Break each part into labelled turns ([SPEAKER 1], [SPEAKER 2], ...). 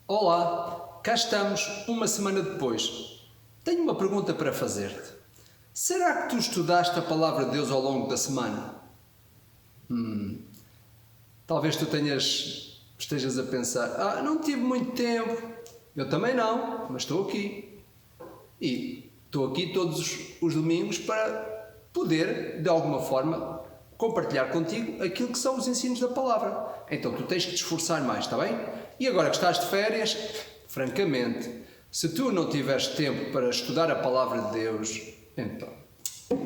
[SPEAKER 1] Olá, cá estamos uma semana depois. Tenho uma pergunta para fazer-te. Será que tu estudaste a palavra de Deus ao longo da semana? Talvez tu estejas a pensar, não tive muito tempo. Eu também não, mas estou aqui. E estou aqui todos os domingos para poder, de alguma forma, compartilhar contigo aquilo que são os ensinos da palavra. Então tu tens que te esforçar mais, está bem? E agora que estás de férias, francamente, se tu não tiveres tempo para estudar a palavra de Deus, então,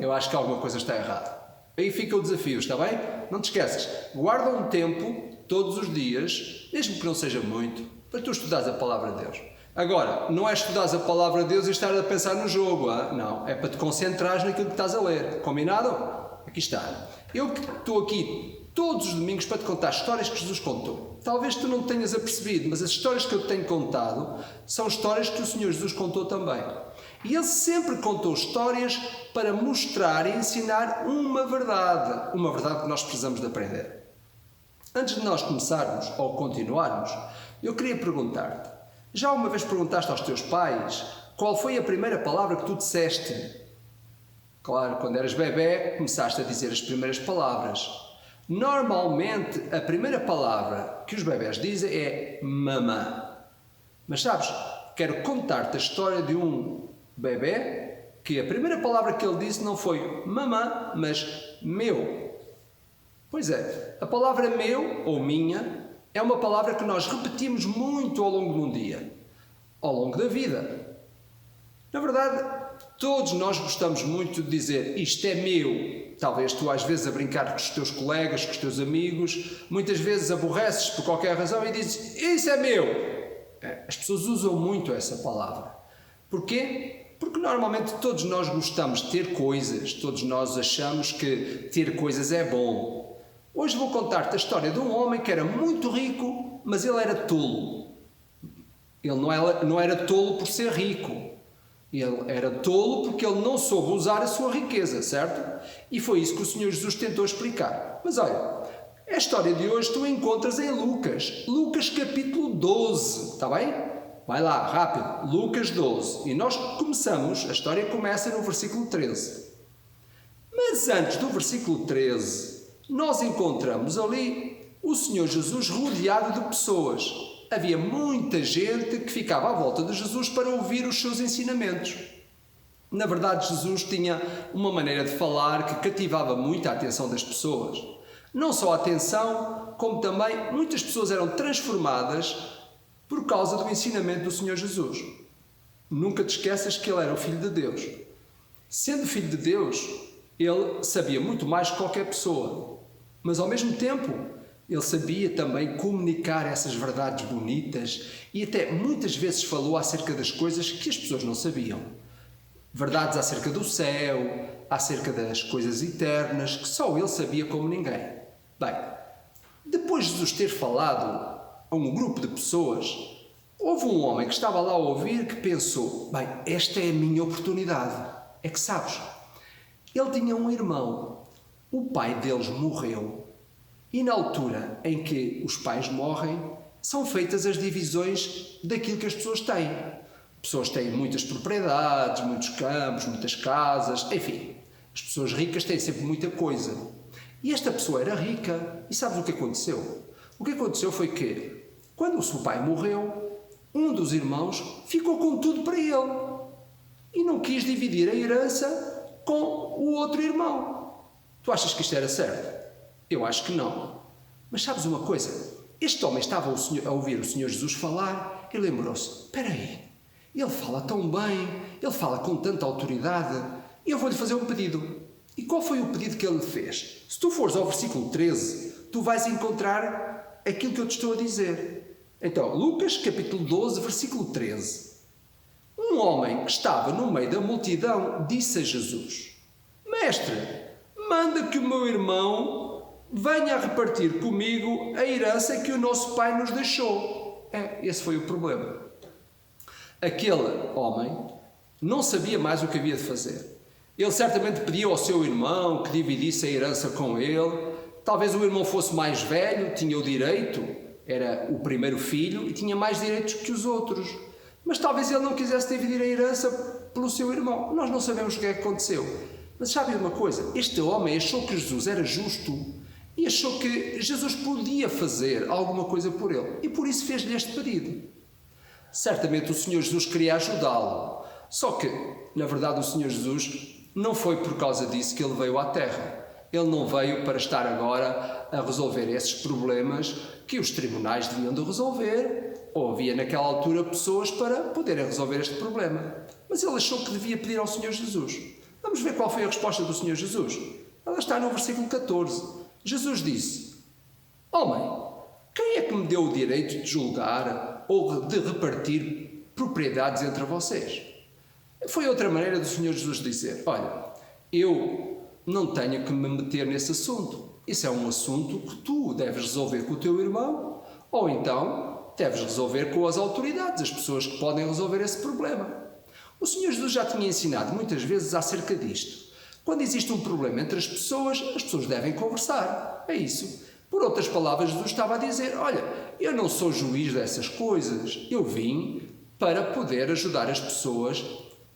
[SPEAKER 1] eu acho que alguma coisa está errada. Aí fica o desafio, está bem? Não te esqueças, guarda um tempo, todos os dias, mesmo que não seja muito, para tu estudares a palavra de Deus. Agora, não é estudares a palavra de Deus e estar a pensar no jogo, não, é para te concentrares naquilo que estás a ler. Combinado? Aqui está. Eu que estou aqui todos os domingos para te contar histórias que Jesus contou. Talvez tu não tenhas apercebido, mas as histórias que eu te tenho contado são histórias que o Senhor Jesus contou também. E Ele sempre contou histórias para mostrar e ensinar uma verdade que nós precisamos de aprender. Antes de nós começarmos ou continuarmos, eu queria perguntar-te, já uma vez perguntaste aos teus pais qual foi a primeira palavra que tu disseste? Claro, quando eras bebé, começaste a dizer as primeiras palavras. Normalmente, a primeira palavra que os bebés dizem é mamã. Mas sabes, quero contar-te a história de um bebé que a primeira palavra que ele disse não foi mamã, mas meu. Pois é, a palavra meu ou minha é uma palavra que nós repetimos muito ao longo de um dia, ao longo da vida. Na verdade, todos nós gostamos muito de dizer isto é meu. Talvez tu às vezes a brincar com os teus colegas, com os teus amigos, muitas vezes aborreces por qualquer razão e dizes isso é meu. As pessoas usam muito essa palavra. Porquê? Porque normalmente todos nós gostamos de ter coisas, todos nós achamos que ter coisas é bom. Hoje vou contar-te a história de um homem que era muito rico, mas ele era tolo. Ele não era tolo por ser rico. Ele era tolo porque ele não soube usar a sua riqueza, certo? E foi isso que o Senhor Jesus tentou explicar. Mas olha, a história de hoje tu encontras em Lucas. Lucas capítulo 12, está bem? Vai lá, rápido. Lucas 12. E nós começamos, a história começa no versículo 13. Mas antes do versículo 13, nós encontramos ali o Senhor Jesus rodeado de pessoas. Havia muita gente que ficava à volta de Jesus para ouvir os seus ensinamentos. Na verdade, Jesus tinha uma maneira de falar que cativava muito a atenção das pessoas. Não só a atenção, como também muitas pessoas eram transformadas por causa do ensinamento do Senhor Jesus. Nunca te esqueças que Ele era o Filho de Deus. Sendo Filho de Deus, Ele sabia muito mais que qualquer pessoa. Mas ao mesmo tempo, Ele sabia também comunicar essas verdades bonitas e até muitas vezes falou acerca das coisas que as pessoas não sabiam. Verdades acerca do céu, acerca das coisas eternas, que só Ele sabia como ninguém. Bem, depois de Jesus ter falado a um grupo de pessoas, houve um homem que estava lá a ouvir que pensou, bem, esta é a minha oportunidade. É que sabes, ele tinha um irmão, o pai deles morreu. E na altura em que os pais morrem, são feitas as divisões daquilo que as pessoas têm. Pessoas têm muitas propriedades, muitos campos, muitas casas, enfim. As pessoas ricas têm sempre muita coisa. E esta pessoa era rica. E sabes o que aconteceu? O que aconteceu foi que, quando o seu pai morreu, um dos irmãos ficou com tudo para ele. E não quis dividir a herança com o outro irmão. Tu achas que isto era certo? Eu acho que não. Mas sabes uma coisa? Este homem estava a ouvir o Senhor Jesus falar e lembrou-se, espera aí, ele fala tão bem, ele fala com tanta autoridade, e eu vou-lhe fazer um pedido. E qual foi o pedido que ele lhe fez? Se tu fores ao versículo 13, tu vais encontrar aquilo que eu te estou a dizer. Então, Lucas capítulo 12, versículo 13. Um homem que estava no meio da multidão disse a Jesus, Mestre, manda que o meu irmão venha a repartir comigo a herança que o nosso pai nos deixou. Esse foi o problema. Aquele homem não sabia mais o que havia de fazer. Ele certamente pediu ao seu irmão que dividisse a herança com ele. Talvez o irmão fosse mais velho, tinha o direito, era o primeiro filho e tinha mais direitos que os outros. Mas talvez ele não quisesse dividir a herança pelo seu irmão. Nós não sabemos o que é que aconteceu. Mas sabe uma coisa? Este homem achou que Jesus era justo e achou que Jesus podia fazer alguma coisa por ele. E por isso fez-lhe este pedido. Certamente o Senhor Jesus queria ajudá-lo. Só que, na verdade, o Senhor Jesus não foi por causa disso que ele veio à Terra. Ele não veio para estar agora a resolver esses problemas que os tribunais deviam de resolver, ou havia naquela altura pessoas para poderem resolver este problema. Mas ele achou que devia pedir ao Senhor Jesus. Vamos ver qual foi a resposta do Senhor Jesus. Ela está no versículo 14. Jesus disse: Homem, quem é que me deu o direito de julgar ou de repartir propriedades entre vocês? Foi outra maneira do Senhor Jesus dizer: olha, eu não tenho que me meter nesse assunto. Isso é um assunto que tu deves resolver com o teu irmão, ou então deves resolver com as autoridades, as pessoas que podem resolver esse problema. O Senhor Jesus já tinha ensinado muitas vezes acerca disto. Quando existe um problema entre as pessoas devem conversar. É isso. Por outras palavras, Jesus estava a dizer: olha, eu não sou juiz dessas coisas. Eu vim para poder ajudar as pessoas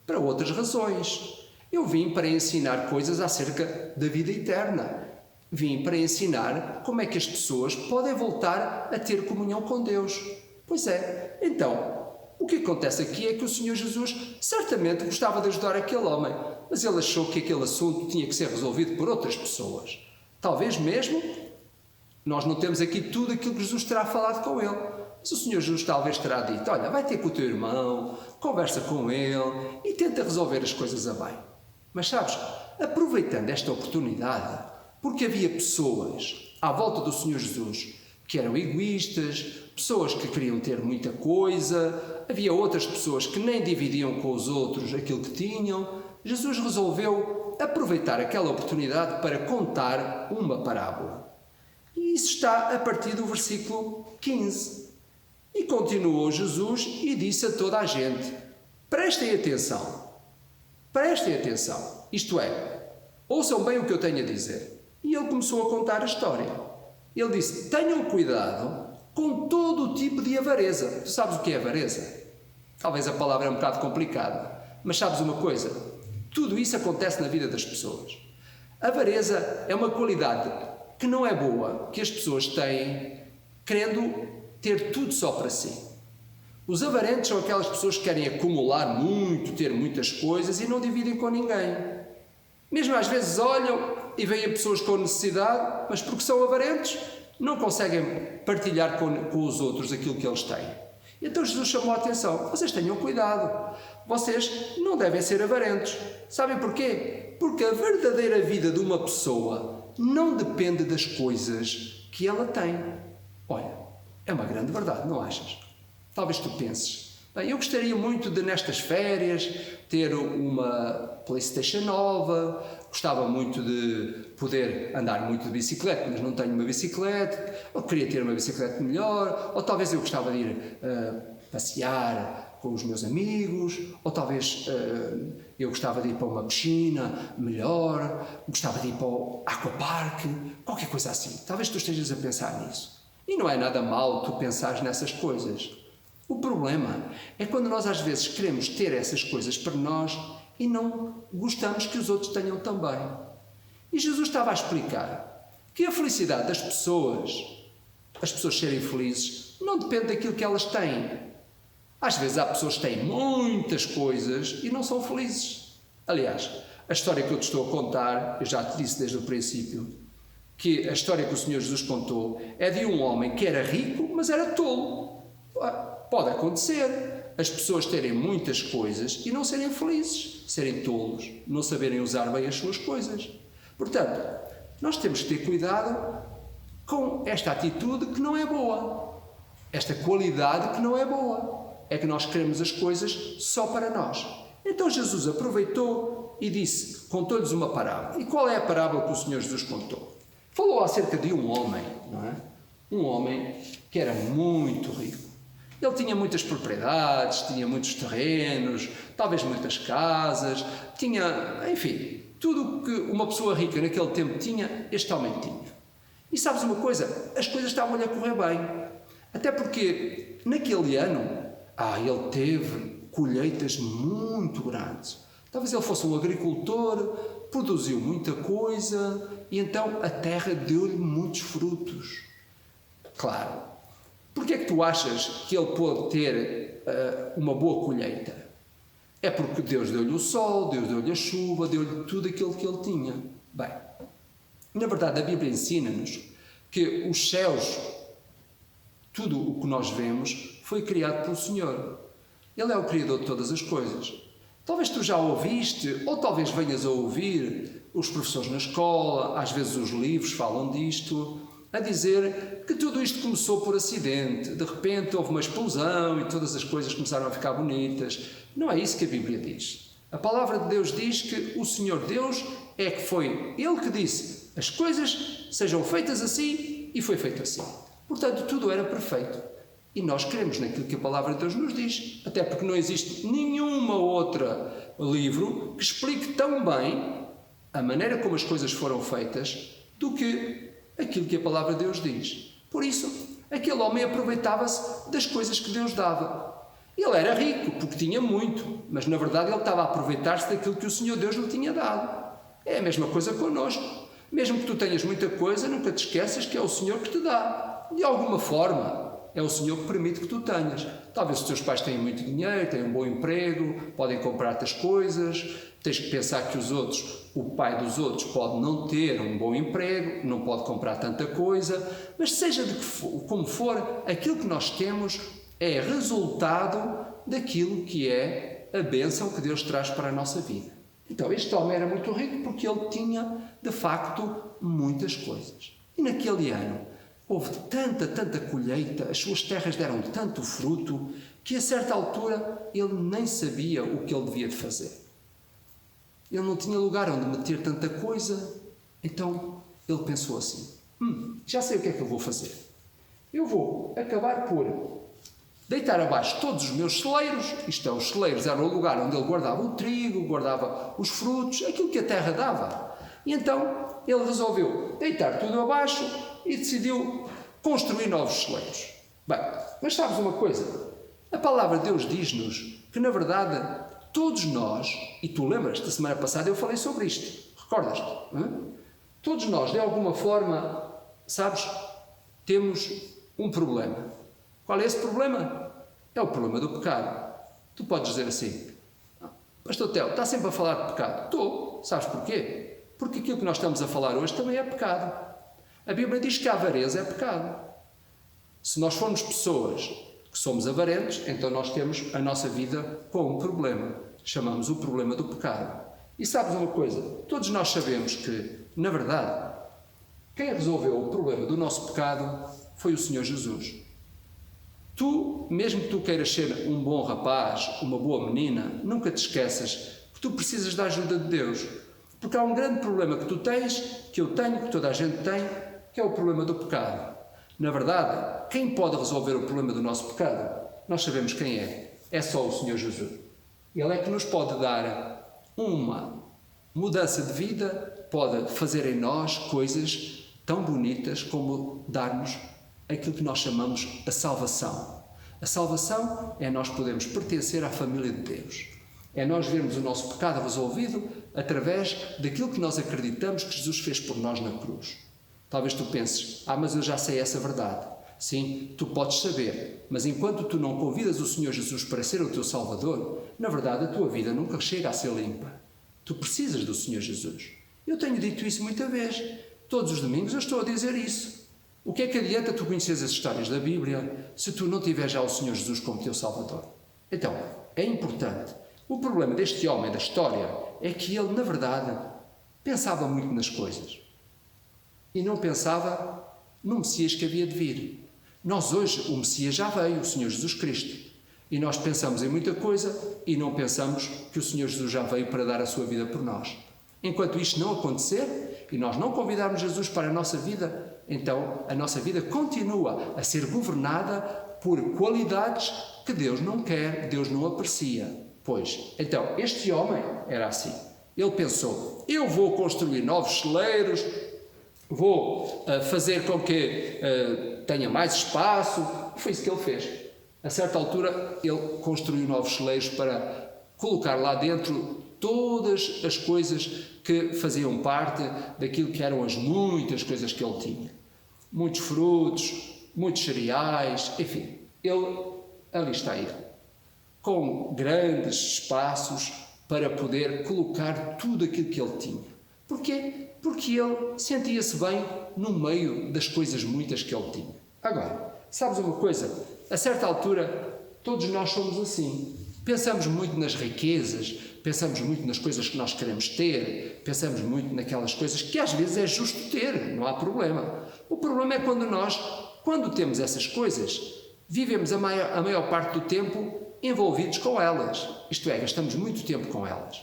[SPEAKER 1] para outras razões. Eu vim para ensinar coisas acerca da vida eterna. Vim para ensinar como é que as pessoas podem voltar a ter comunhão com Deus. Pois é. Então, o que acontece aqui é que o Senhor Jesus certamente gostava de ajudar aquele homem, mas ele achou que aquele assunto tinha que ser resolvido por outras pessoas. Talvez mesmo, nós não temos aqui tudo aquilo que Jesus terá falado com ele, mas o Senhor Jesus talvez terá dito: olha, vai ter com o teu irmão, conversa com ele e tenta resolver as coisas a bem. Mas sabes, aproveitando esta oportunidade, porque havia pessoas à volta do Senhor Jesus que eram egoístas, pessoas que queriam ter muita coisa, havia outras pessoas que nem dividiam com os outros aquilo que tinham, Jesus resolveu aproveitar aquela oportunidade para contar uma parábola. E isso está a partir do versículo 15. E continuou Jesus e disse a toda a gente: prestem atenção, isto é, ouçam bem o que eu tenho a dizer. E ele começou a contar a história. Ele disse: tenham cuidado com todo o tipo de avareza. Tu sabes o que é avareza? Talvez a palavra é um bocado complicada, mas sabes uma coisa? Tudo isso acontece na vida das pessoas. A avareza é uma qualidade que não é boa, que as pessoas têm querendo ter tudo só para si. Os avarentos são aquelas pessoas que querem acumular muito, ter muitas coisas e não dividem com ninguém. Mesmo às vezes olham e veem pessoas com necessidade, mas porque são avarentos, não conseguem partilhar com os outros aquilo que eles têm. Então Jesus chamou a atenção: vocês tenham cuidado, vocês não devem ser avarentos. Sabem porquê? Porque a verdadeira vida de uma pessoa não depende das coisas que ela tem. Olha, é uma grande verdade, não achas? Talvez tu penses: bem, eu gostaria muito de, nestas férias, ter uma PlayStation nova, gostava muito de poder andar muito de bicicleta, mas não tenho uma bicicleta, ou queria ter uma bicicleta melhor, ou talvez eu gostava de ir passear com os meus amigos, ou talvez eu gostava de ir para uma piscina melhor, gostava de ir para o aquapark, qualquer coisa assim. Talvez tu estejas a pensar nisso. E não é nada mal tu pensares nessas coisas. O problema é quando nós às vezes queremos ter essas coisas para nós e não gostamos que os outros tenham também. E Jesus estava a explicar que a felicidade das pessoas, as pessoas serem felizes, não depende daquilo que elas têm. Às vezes há pessoas que têm muitas coisas e não são felizes. Aliás, a história que eu te estou a contar, eu já te disse desde o princípio, que a história que o Senhor Jesus contou é de um homem que era rico, mas era tolo. Pode acontecer as pessoas terem muitas coisas e não serem felizes, serem tolos, não saberem usar bem as suas coisas. Portanto, nós temos que ter cuidado com esta atitude que não é boa, esta qualidade que não é boa. É que nós queremos as coisas só para nós. Então Jesus aproveitou e disse, contou-lhes uma parábola. E qual é a parábola que o Senhor Jesus contou? Falou acerca de um homem, não é? Um homem que era muito rico. Ele tinha muitas propriedades, tinha muitos terrenos, talvez muitas casas, tinha, enfim, tudo o que uma pessoa rica naquele tempo tinha, este homem tinha. E sabes uma coisa? As coisas estavam-lhe a correr bem. Até porque naquele ano, ele teve colheitas muito grandes. Talvez ele fosse um agricultor, produziu muita coisa e então a terra deu-lhe muitos frutos. Claro. Porquê é que tu achas que ele pôde ter uma boa colheita? É porque Deus deu-lhe o sol, Deus deu-lhe a chuva, deu-lhe tudo aquilo que ele tinha. Bem, na verdade a Bíblia ensina-nos que os céus, tudo o que nós vemos, foi criado pelo Senhor. Ele é o Criador de todas as coisas. Talvez tu já ouviste, ou talvez venhas a ouvir, os professores na escola, às vezes os livros falam disto, a dizer que tudo isto começou por acidente. De repente houve uma explosão e todas as coisas começaram a ficar bonitas. Não é isso que a Bíblia diz. A palavra de Deus diz que o Senhor Deus é que foi Ele que disse as coisas sejam feitas assim e foi feito assim. Portanto, tudo era perfeito. E nós cremos naquilo que a palavra de Deus nos diz. Até porque não existe nenhuma outra livro que explique tão bem a maneira como as coisas foram feitas do que aquilo que a palavra de Deus diz. Por isso, aquele homem aproveitava-se das coisas que Deus dava. Ele era rico porque tinha muito, mas na verdade ele estava a aproveitar-se daquilo que o Senhor Deus lhe tinha dado. É a mesma coisa connosco. Mesmo que tu tenhas muita coisa, nunca te esqueças que é o Senhor que te dá. De alguma forma, é o Senhor que permite que tu tenhas. Talvez os teus pais tenham muito dinheiro, têm um bom emprego, podem comprar-te as coisas. Tens que pensar que os outros, o pai dos outros pode não ter um bom emprego, não pode comprar tanta coisa, mas seja como for, aquilo que nós temos é resultado daquilo que é a bênção que Deus traz para a nossa vida. Então, este homem era muito rico porque ele tinha, de facto, muitas coisas. E naquele ano, houve tanta colheita, as suas terras deram tanto fruto, que a certa altura ele nem sabia o que ele devia de fazer. Ele não tinha lugar onde meter tanta coisa, então ele pensou assim, já sei o que é que eu vou fazer. Eu vou acabar por deitar abaixo todos os meus celeiros, isto é, os celeiros eram o lugar onde ele guardava o trigo, guardava os frutos, aquilo que a terra dava. E então ele resolveu deitar tudo abaixo e decidiu construir novos celeiros. Bem, mas sabes uma coisa? A palavra de Deus diz-nos que, na verdade, todos nós, e tu lembras, da semana passada eu falei sobre isto, recordas-te? Todos nós, de alguma forma, sabes, temos um problema. Qual é esse problema? É o problema do pecado. Tu podes dizer assim, Pastor Theo, está sempre a falar de pecado. Estou. Sabes porquê? Porque aquilo que nós estamos a falar hoje também é pecado. A Bíblia diz que a avareza é pecado. Se nós formos pessoas que somos avarentos, então nós temos a nossa vida com um problema. Chamamos o problema do pecado. E sabes uma coisa? Todos nós sabemos que, na verdade, quem resolveu o problema do nosso pecado foi o Senhor Jesus. Tu, mesmo que tu queiras ser um bom rapaz, uma boa menina, nunca te esqueças que tu precisas da ajuda de Deus. Porque há um grande problema que tu tens, que eu tenho, que toda a gente tem, que é o problema do pecado. Na verdade, quem pode resolver o problema do nosso pecado? Nós sabemos quem é. É só o Senhor Jesus. Ele é que nos pode dar uma mudança de vida, pode fazer em nós coisas tão bonitas como dar-nos aquilo que nós chamamos a salvação. A salvação é nós podermos pertencer à família de Deus. É nós vermos o nosso pecado resolvido através daquilo que nós acreditamos que Jesus fez por nós na cruz. Talvez tu penses, mas eu já sei essa verdade. Sim, tu podes saber, mas enquanto tu não convidas o Senhor Jesus para ser o teu Salvador, na verdade a tua vida nunca chega a ser limpa. Tu precisas do Senhor Jesus. Eu tenho dito isso muita vez. Todos os domingos eu estou a dizer isso. O que é que adianta tu conheceres as histórias da Bíblia se tu não tiveres já o Senhor Jesus como teu Salvador? Então, é importante. O problema deste homem da história é que ele, na verdade, pensava muito nas coisas. E não pensava no Messias que havia de vir. Nós hoje, o Messias já veio, o Senhor Jesus Cristo. E nós pensamos em muita coisa e não pensamos que o Senhor Jesus já veio para dar a sua vida por nós. Enquanto isto não acontecer e nós não convidarmos Jesus para a nossa vida, então a nossa vida continua a ser governada por qualidades que Deus não quer, Deus não aprecia. Pois, então, este homem era assim. Ele pensou, eu vou construir novos celeiros, vou fazer com que tenha mais espaço, E foi isso que ele fez. A certa altura, ele construiu novos celeiros para colocar lá dentro todas as coisas que faziam parte daquilo que eram as muitas coisas que ele tinha. Muitos frutos, muitos cereais, enfim, ali está ele, com grandes espaços para poder colocar tudo aquilo que ele tinha. Porquê? Porque ele sentia-se bem no meio das coisas muitas que ele tinha. Agora, sabes uma coisa? A certa altura, todos nós somos assim. Pensamos muito nas riquezas, pensamos muito nas coisas que nós queremos ter, pensamos muito naquelas coisas que às vezes é justo ter, não há problema. O problema é quando temos essas coisas, vivemos a maior parte do tempo envolvidos com elas. Isto é, gastamos muito tempo com elas.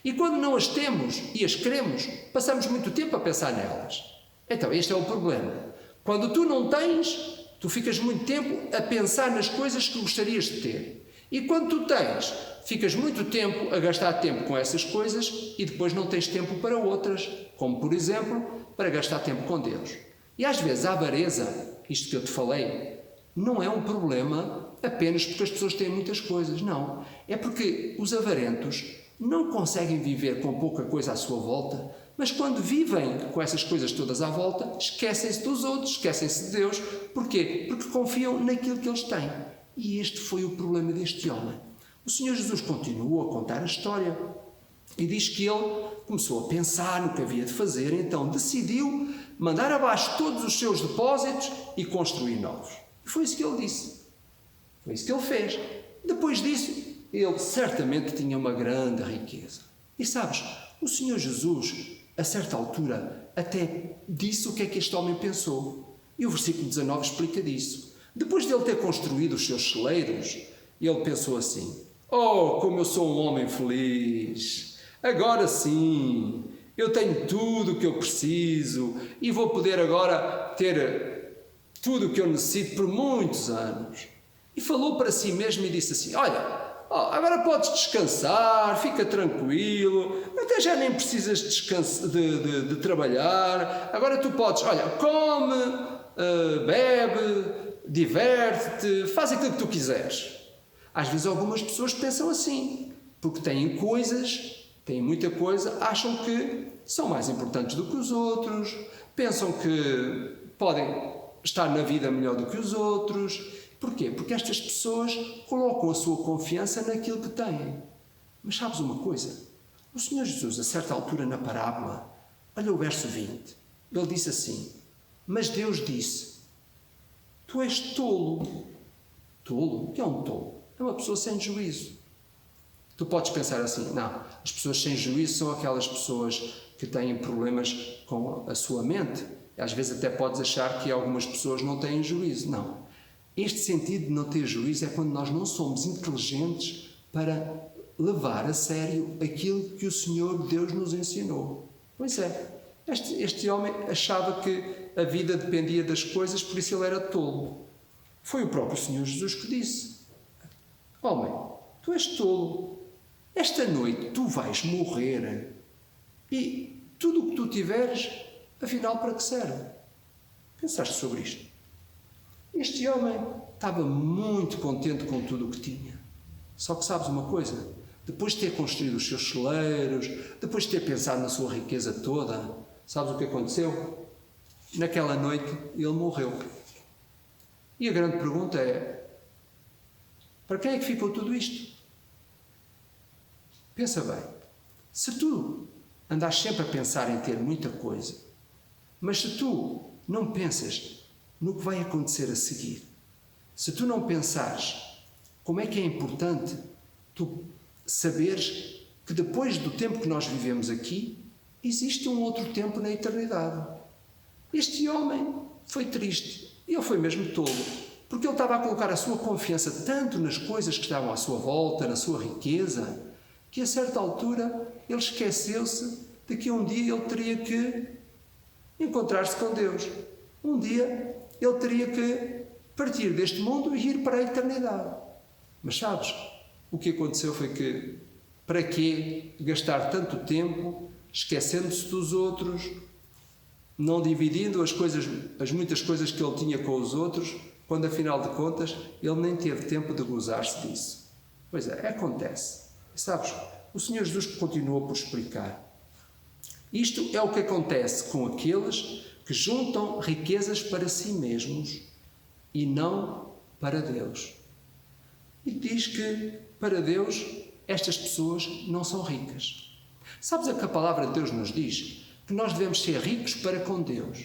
[SPEAKER 1] E quando não as temos e as queremos, passamos muito tempo a pensar nelas. Então, este é o problema. Quando tu não tens, tu ficas muito tempo a pensar nas coisas que gostarias de ter. E quando tu tens, ficas muito tempo a gastar tempo com essas coisas e depois não tens tempo para outras, como por exemplo, para gastar tempo com Deus. E às vezes a avareza, isto que eu te falei, não é um problema apenas porque as pessoas têm muitas coisas, não. É porque os avarentos não conseguem viver com pouca coisa à sua volta, mas quando vivem com essas coisas todas à volta, esquecem-se dos outros, esquecem-se de Deus. Porquê? Porque confiam naquilo que eles têm. E este foi o problema deste homem. O Senhor Jesus continua a contar a história e diz que ele começou a pensar no que havia de fazer, então decidiu mandar abaixo todos os seus depósitos e construir novos. E foi isso que ele disse. Foi isso que ele fez. Depois disso, ele certamente tinha uma grande riqueza. E sabes, o Senhor Jesus, a certa altura, até disse o que é que este homem pensou. E o versículo 19 explica disso. Depois de ele ter construído os seus celeiros, ele pensou assim: oh, como eu sou um homem feliz! Agora sim, eu tenho tudo o que eu preciso e vou poder agora ter tudo o que eu necessito por muitos anos. E falou para si mesmo e disse assim: olha, agora podes descansar, fica tranquilo, até já nem precisas de trabalhar, agora tu podes, olha, come, bebe, diverte-te, faz aquilo que tu quiseres. Às vezes algumas pessoas pensam assim, porque têm coisas, têm muita coisa, acham que são mais importantes do que os outros, pensam que podem estar na vida melhor do que os outros. Porquê? Porque estas pessoas colocam a sua confiança naquilo que têm. Mas sabes uma coisa? O Senhor Jesus, a certa altura na parábola, olha o verso 20, ele disse assim: mas Deus disse: tu és tolo. Tolo? O que é um tolo? É uma pessoa sem juízo. Tu podes pensar assim: não, as pessoas sem juízo são aquelas pessoas que têm problemas com a sua mente. Às vezes até podes achar que algumas pessoas não têm juízo. Não. Este sentido de não ter juízo é quando nós não somos inteligentes para levar a sério aquilo que o Senhor Deus nos ensinou. Pois é, este homem achava que a vida dependia das coisas, por isso ele era tolo. Foi o próprio Senhor Jesus que disse: homem, tu és tolo, esta noite tu vais morrer e tudo o que tu tiveres, afinal, para que serve? Pensaste sobre isto? Este homem estava muito contente com tudo o que tinha. Só que sabes uma coisa? Depois de ter construído os seus celeiros, depois de ter pensado na sua riqueza toda, sabes o que aconteceu? Naquela noite ele morreu. E a grande pergunta é: para quem é que ficou tudo isto? Pensa bem. Se tu andas sempre a pensar em ter muita coisa, mas se tu não pensas no que vai acontecer a seguir, se tu não pensares como é que é importante tu saberes que depois do tempo que nós vivemos aqui, existe um outro tempo na eternidade. Este homem foi triste, e ele foi mesmo tolo, porque ele estava a colocar a sua confiança tanto nas coisas que estavam à sua volta, na sua riqueza, que a certa altura ele esqueceu-se de que um dia ele teria que encontrar-se com Deus. Um dia ele teria que partir deste mundo e ir para a eternidade. Mas sabes, o que aconteceu foi que, para quê gastar tanto tempo esquecendo-se dos outros, não dividindo as muitas coisas que ele tinha com os outros, quando afinal de contas ele nem teve tempo de gozar-se disso. Pois é, acontece. E sabes, o Senhor Jesus continua por explicar. Isto é o que acontece com aqueles que juntam riquezas para si mesmos e não para Deus. E diz que para Deus estas pessoas não são ricas. Sabes o que a palavra de Deus nos diz? Que nós devemos ser ricos para com Deus.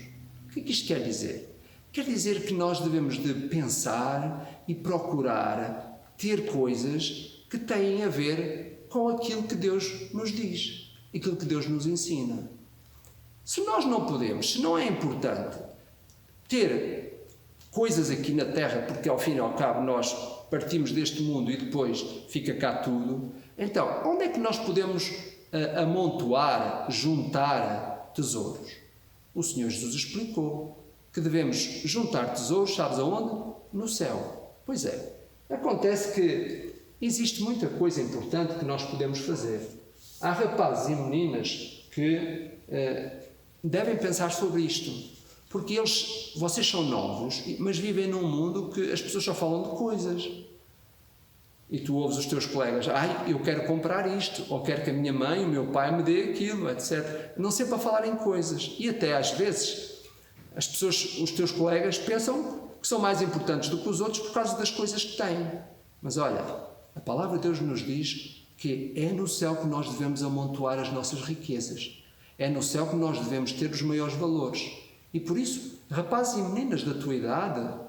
[SPEAKER 1] O que é que isto quer dizer? Quer dizer que nós devemos de pensar e procurar ter coisas que têm a ver com aquilo que Deus nos diz, aquilo que Deus nos ensina. Se nós não podemos, se não é importante ter coisas aqui na Terra, porque ao fim e ao cabo nós partimos deste mundo e depois fica cá tudo, então onde é que nós podemos amontoar, juntar tesouros? O Senhor Jesus explicou que devemos juntar tesouros, sabes aonde? No céu. Pois é, acontece que existe muita coisa importante que nós podemos fazer. Há rapazes e meninas que devem pensar sobre isto, porque vocês são novos, mas vivem num mundo que as pessoas só falam de coisas. E tu ouves os teus colegas, eu quero comprar isto, ou quero que a minha mãe, o meu pai me dê aquilo, etc. Não sempre a falar em coisas. E até às vezes, as pessoas, os teus colegas, pensam que são mais importantes do que os outros por causa das coisas que têm. Mas olha, a palavra de Deus nos diz que é no céu que nós devemos amontoar as nossas riquezas. É no céu que nós devemos ter os maiores valores. E por isso, rapazes e meninas da tua idade,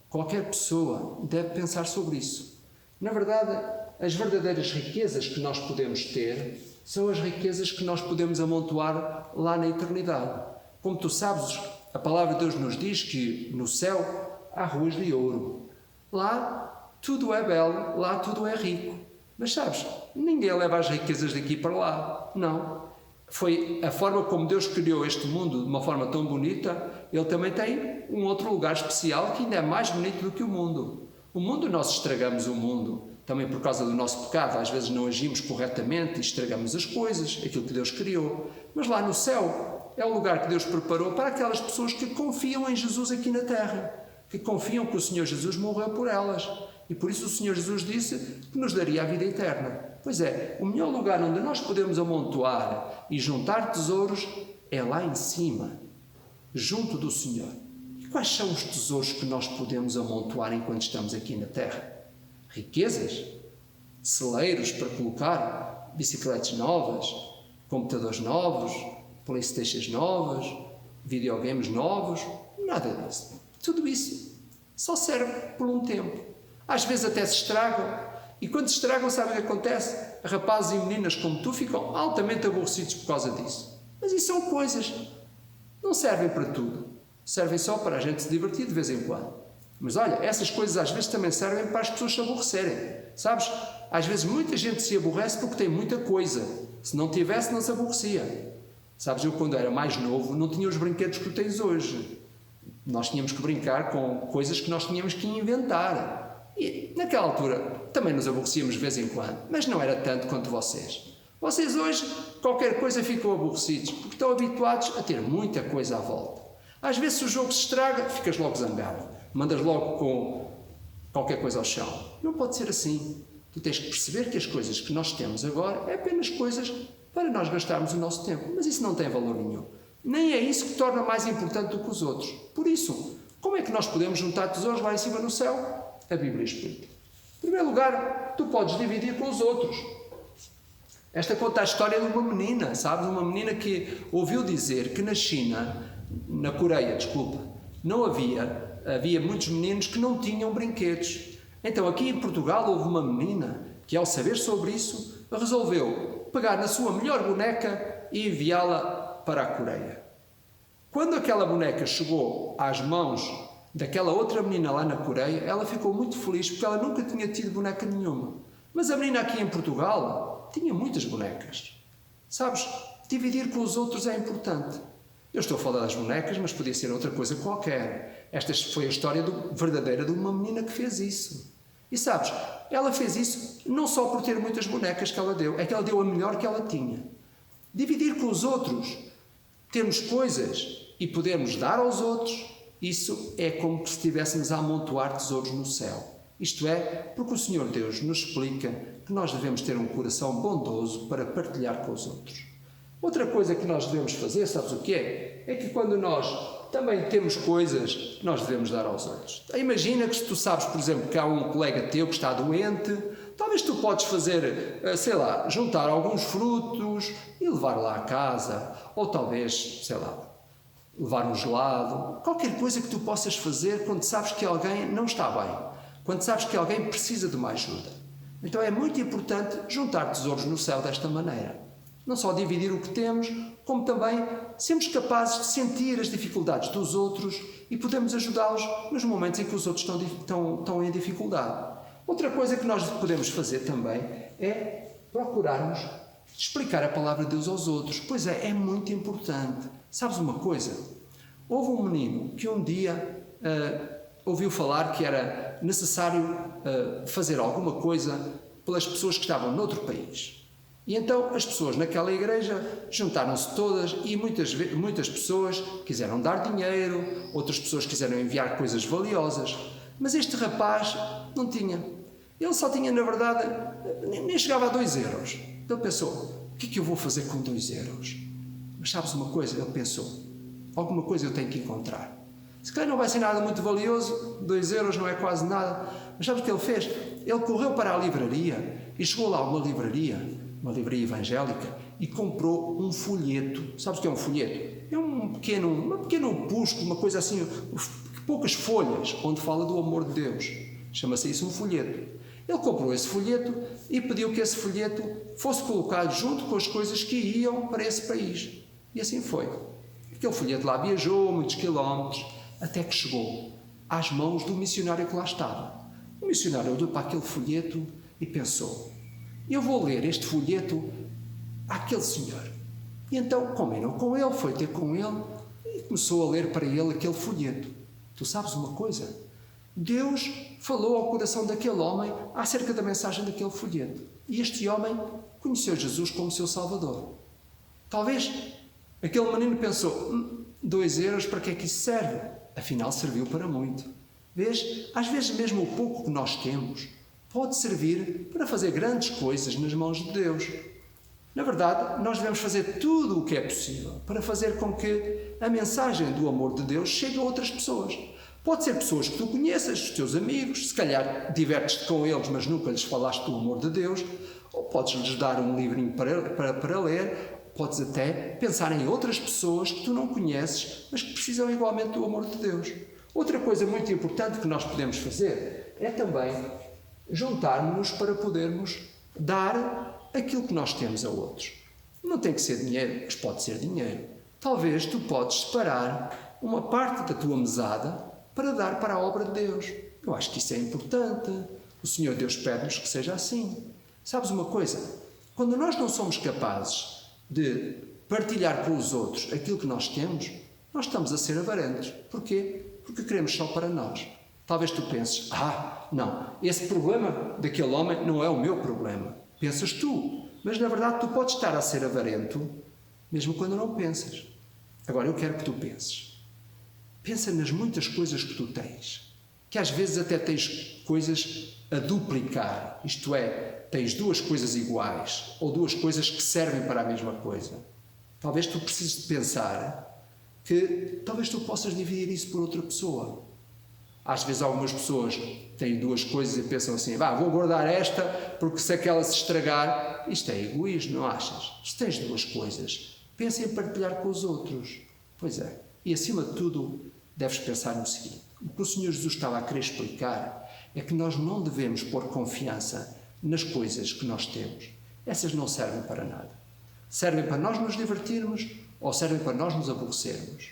[SPEAKER 1] qualquer pessoa deve pensar sobre isso. Na verdade, as verdadeiras riquezas que nós podemos ter são as riquezas que nós podemos amontoar lá na eternidade. Como tu sabes, a palavra de Deus nos diz que no céu há ruas de ouro. Lá tudo é belo, lá tudo é rico. Mas sabes, ninguém leva as riquezas daqui para lá. Não. Foi a forma como Deus criou este mundo de uma forma tão bonita. Ele também tem um outro lugar especial que ainda é mais bonito do que o mundo. O mundo, nós estragamos o mundo, também por causa do nosso pecado. Às vezes não agimos corretamente e estragamos as coisas, aquilo que Deus criou. Mas lá no céu é o lugar que Deus preparou para aquelas pessoas que confiam em Jesus aqui na terra, que confiam que o Senhor Jesus morreu por elas. E por isso o Senhor Jesus disse que nos daria a vida eterna. Pois é, o melhor lugar onde nós podemos amontoar e juntar tesouros é lá em cima, junto do Senhor. E quais são os tesouros que nós podemos amontoar enquanto estamos aqui na terra? Riquezas? Celeiros para colocar? Bicicletas novas? Computadores novos? Playstations novas? Videogames novos? Nada disso. Tudo isso só serve por um tempo. Às vezes até se estragam. E quando se estragam, sabe o que acontece? Rapazes e meninas como tu ficam altamente aborrecidos por causa disso. Mas isso são coisas. Não servem para tudo. Servem só para a gente se divertir de vez em quando. Mas olha, essas coisas às vezes também servem para as pessoas se aborrecerem. Sabes? Às vezes muita gente se aborrece porque tem muita coisa. Se não tivesse, não se aborrecia. Sabes, eu quando era mais novo não tinha os brinquedos que tu tens hoje. Nós tínhamos que brincar com coisas que nós tínhamos que inventar. E naquela altura também nos aborrecíamos de vez em quando, mas não era tanto quanto vocês. Vocês hoje, qualquer coisa, ficam aborrecidos, porque estão habituados a ter muita coisa à volta. Às vezes, se o jogo se estraga, ficas logo zangado. Mandas logo com qualquer coisa ao chão. Não pode ser assim. Tu tens que perceber que as coisas que nós temos agora é apenas coisas para nós gastarmos o nosso tempo. Mas isso não tem valor nenhum. Nem é isso que torna mais importante do que os outros. Por isso, como é que nós podemos juntar tesouros lá em cima no céu? A Bíblia explica. Em primeiro lugar, tu podes dividir com os outros. Esta conta a história de uma menina, sabes? Uma menina que ouviu dizer que na China, na Coreia, não havia muitos meninos que não tinham brinquedos. Então aqui em Portugal houve uma menina que, ao saber sobre isso, resolveu pegar na sua melhor boneca e enviá-la para a Coreia. Quando aquela boneca chegou às mãos daquela outra menina lá na Coreia, ela ficou muito feliz porque ela nunca tinha tido boneca nenhuma. Mas a menina aqui em Portugal tinha muitas bonecas. Sabes, dividir com os outros é importante. Eu estou a falar das bonecas, mas podia ser outra coisa qualquer. Esta foi a história verdadeira de uma menina que fez isso. E sabes, ela fez isso não só por ter muitas bonecas que ela deu, é que ela deu a melhor que ela tinha. Dividir com os outros, termos coisas e podermos dar aos outros, Isso é como se estivéssemos a amontoar tesouros no céu. Isto é, porque o Senhor Deus nos explica que nós devemos ter um coração bondoso para partilhar com os outros. Outra coisa que nós devemos fazer, sabes o que é? É que quando nós também temos coisas, nós devemos dar aos outros. Imagina que se tu sabes, por exemplo, que há um colega teu que está doente, talvez tu podes fazer, sei lá, juntar alguns frutos e levar lá a casa, ou talvez, sei lá, levar um gelado, qualquer coisa que tu possas fazer quando sabes que alguém não está bem, quando sabes que alguém precisa de uma ajuda. Então é muito importante juntar tesouros no céu desta maneira. Não só dividir o que temos, como também sermos capazes de sentir as dificuldades dos outros e podemos ajudá-los nos momentos em que os outros estão em dificuldade. Outra coisa que nós podemos fazer também é procurarmos explicar a palavra de Deus aos outros. Pois é muito importante. Sabes uma coisa? Houve um menino que um dia ouviu falar que era necessário fazer alguma coisa pelas pessoas que estavam noutro país. E então as pessoas naquela igreja juntaram-se todas e muitas pessoas quiseram dar dinheiro, outras pessoas quiseram enviar coisas valiosas, mas este rapaz não tinha. Ele só tinha, na verdade, nem chegava a 2 euros. Ele pensou, o que é que eu vou fazer com 2 euros? Mas sabes uma coisa? Ele pensou, alguma coisa eu tenho que encontrar. Se calhar não vai ser nada muito valioso, 2 euros não é quase nada, mas sabes o que ele fez? Ele correu para a livraria e chegou lá a uma livraria evangélica, e comprou um folheto. Sabes o que é um folheto? É um pequeno opúsculo, uma coisa assim, poucas folhas, onde fala do amor de Deus. Chama-se isso um folheto. Ele comprou esse folheto e pediu que esse folheto fosse colocado junto com as coisas que iam para esse país. E assim foi. Aquele folheto lá viajou muitos quilómetros, até que chegou às mãos do missionário que lá estava. O missionário olhou para aquele folheto e pensou, eu vou ler este folheto àquele senhor. E então combinou com ele, foi ter com ele e começou a ler para ele aquele folheto. Tu sabes uma coisa? Deus falou ao coração daquele homem acerca da mensagem daquele folheto. E este homem conheceu Jesus como seu Salvador. Talvez aquele menino pensou, 2 euros, para que é que isso serve? Afinal, serviu para muito. Vês? Às vezes mesmo o pouco que nós temos pode servir para fazer grandes coisas nas mãos de Deus. Na verdade, nós devemos fazer tudo o que é possível para fazer com que a mensagem do amor de Deus chegue a outras pessoas. Pode ser pessoas que tu conheças, os teus amigos, se calhar divertes-te com eles, mas nunca lhes falaste do amor de Deus, ou podes-lhes dar um livrinho para ler, podes até pensar em outras pessoas que tu não conheces, mas que precisam igualmente do amor de Deus. Outra coisa muito importante que nós podemos fazer é também juntarmos-nos para podermos dar aquilo que nós temos a outros. Não tem que ser dinheiro, mas pode ser dinheiro. Talvez tu podes separar uma parte da tua mesada para dar para a obra de Deus. Eu acho que isso é importante. O Senhor Deus pede-nos que seja assim. Sabes uma coisa? Quando nós não somos capazes de partilhar com os outros aquilo que nós temos, nós estamos a ser avarentos. Porquê? Porque queremos só para nós. Talvez tu penses, não, esse problema daquele homem não é o meu problema. Pensas tu, mas na verdade tu podes estar a ser avarento, mesmo quando não pensas. Agora eu quero que tu penses. Pensa nas muitas coisas que tu tens, que às vezes até tens coisas a duplicar, isto é, tens 2 coisas iguais, ou 2 coisas que servem para a mesma coisa. Talvez tu precises de pensar que talvez tu possas dividir isso por outra pessoa. Às vezes algumas pessoas têm 2 coisas e pensam assim, vou guardar esta porque se aquela se estragar, isto é egoísmo, não achas? Se tens 2 coisas, pensa em partilhar com os outros. Pois é, e acima de tudo, deves pensar no seguinte, o que o Senhor Jesus estava a querer explicar é que nós não devemos pôr confiança nas coisas que nós temos. Essas não servem para nada. Servem para nós nos divertirmos ou servem para nós nos aborrecermos.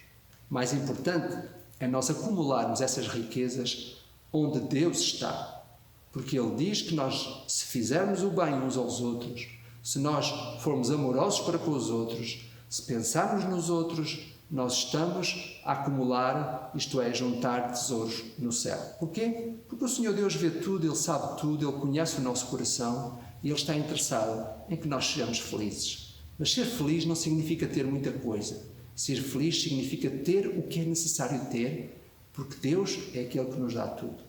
[SPEAKER 1] Mais importante é nós acumularmos essas riquezas onde Deus está. Porque Ele diz que nós, se fizermos o bem uns aos outros, se nós formos amorosos para com os outros, se pensarmos nos outros, nós estamos a acumular, isto é, juntar tesouros no céu. Porquê? Porque o Senhor Deus vê tudo, Ele sabe tudo, Ele conhece o nosso coração e Ele está interessado em que nós sejamos felizes. Mas ser feliz não significa ter muita coisa. Ser feliz significa ter o que é necessário ter Porque Deus é aquele que nos dá tudo.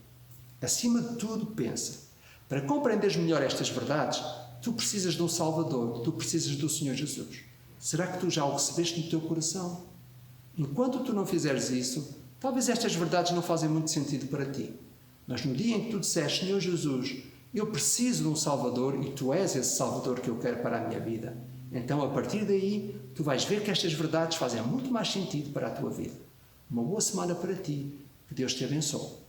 [SPEAKER 1] Acima de tudo, pensa. Para compreenderes melhor estas verdades, tu precisas de um Salvador, tu precisas do Senhor Jesus. Será que tu já o recebeste no teu coração? Enquanto tu não fizeres isso, talvez estas verdades não fazem muito sentido para ti. Mas no dia em que tu disseres, Senhor Jesus, eu preciso de um Salvador e tu és esse Salvador que eu quero para a minha vida, então a partir daí tu vais ver que estas verdades fazem muito mais sentido para a tua vida. Uma boa semana para ti. Que Deus te abençoe.